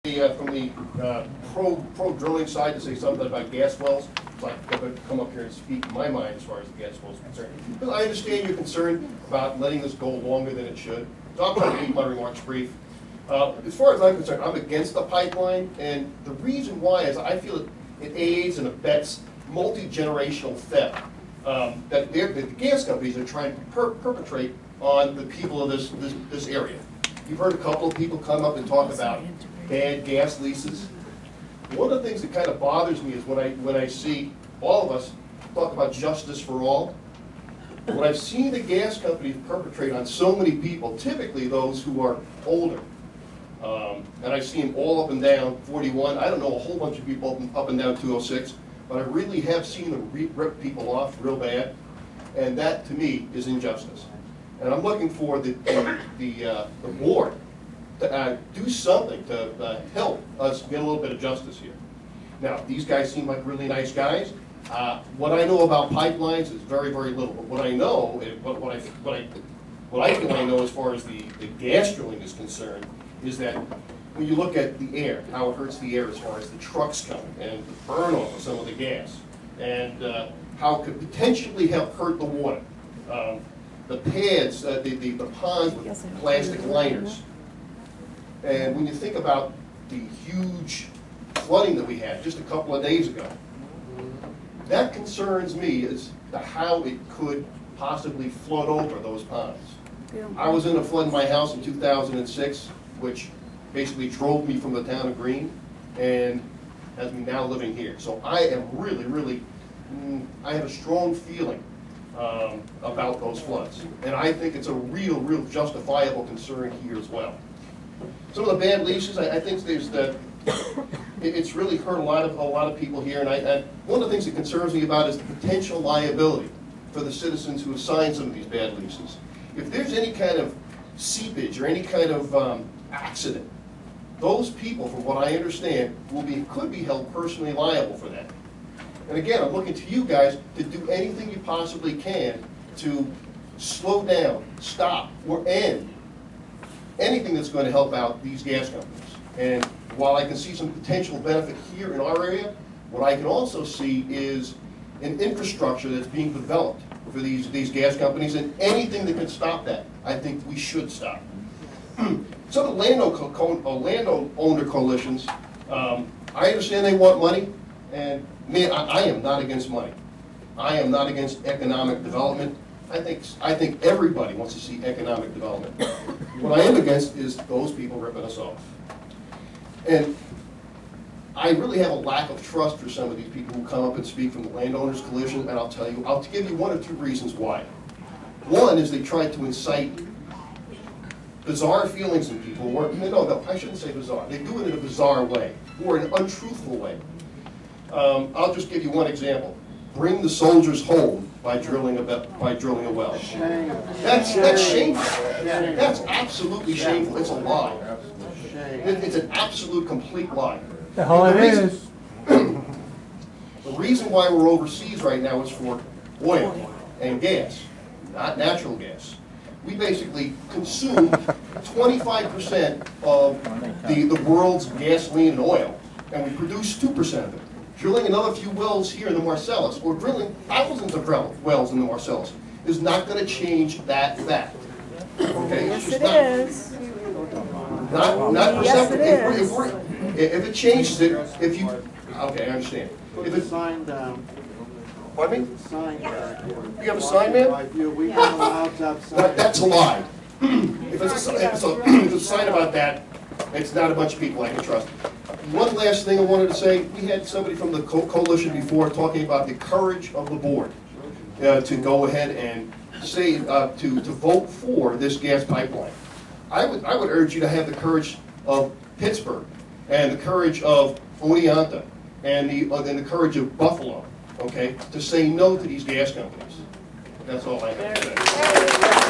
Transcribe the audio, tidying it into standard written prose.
From the pro drilling side to say something about gas wells, so I could come up here and speak in my mind as far as the gas wells are concerned. Because I understand your concern about letting this go longer than it should. So I'm trying to keep my remarks brief. As far as I'm concerned, I'm against the pipeline, and the reason why is I feel it aids and abets multi-generational theft that the gas companies are trying to perpetrate on the people of this area. You've heard a couple of people come up and talk about bad gas leases. One of the things that kind of bothers me is when I see all of us talk about justice for all. When I've seen the gas companies perpetrate on so many people, typically those who are older, and I see them all up and down 41. I don't know a whole bunch of people up and down 206, but I really have seen them rip people off real bad, and that to me is injustice. And I'm looking for the board to do something to help us get a little bit of justice here. Now, these guys seem like really nice guys. What I know about pipelines is very, very little. But what I know, what I feel I know as far as the gas drilling is concerned, is that when you look at the air, how it hurts the air as far as the trucks coming and the burn off of some of the gas, and how it could potentially help hurt the water. The pads, the ponds with plastic liners. And when you think about the huge flooding that we had just a couple of days ago, that concerns me as to how it could possibly flood over those ponds. I was in a flood in my house in 2006, which basically drove me from the town of Greene and has me now living here. So I am really, I have a strong feeling about those floods. And I think it's a real justifiable concern here as well. Some of the bad leases, I think there's it's really hurt a lot of people here, and one of the things that concerns me about is the potential liability for the citizens who have signed some of these bad leases. If there's any kind of seepage or any kind of accident, those people, from what I understand, could be held personally liable for that. And again, I'm looking to you guys to do anything you possibly can to slow down, stop, or end anything that's going to help out these gas companies. And while I can see some potential benefit here in our area, what I can also see is an infrastructure that's being developed for these gas companies, and anything that can stop that, I think we should stop. Some of the landowner coalitions, I understand they want money, and man, I am not against money. I am not against economic development. I think everybody wants to see economic development. What I am against is those people ripping us off. And I really have a lack of trust for some of these people who come up and speak from the Landowners Coalition, and I'll give you one or two reasons why. One is they try to incite bizarre feelings in people, or no, I shouldn't say bizarre. They do it in a bizarre way, or an untruthful way. I'll just give you one example. Bring the soldiers home by drilling a well. That's shameful. That's absolutely shameful. It's a lie. It's an absolute, complete lie. The hell it is. The reason why we're overseas right now is for oil and gas, not natural gas. We basically consume 25% of the world's gasoline and oil, and we produce 2% of it. Drilling another few wells here in the Marcellus, or drilling thousands of wells in the Marcellus, is not going to change that fact. Okay? Yes, it is. Not perceptive. Yes, If it changes it, okay, I understand. If it's signed down. Pardon me? Sign down. You have a sign, man? We don't allow to have sign. That's a lie. If it's a sign about that, it's not a bunch of people I can trust. One last thing I wanted to say, we had somebody from the coalition before talking about the courage of the board to go ahead and say, to vote for this gas pipeline. I would urge you to have the courage of Pittsburgh, and the courage of Oneonta, and the courage of Buffalo, okay, to say no to these gas companies. That's all I have to say.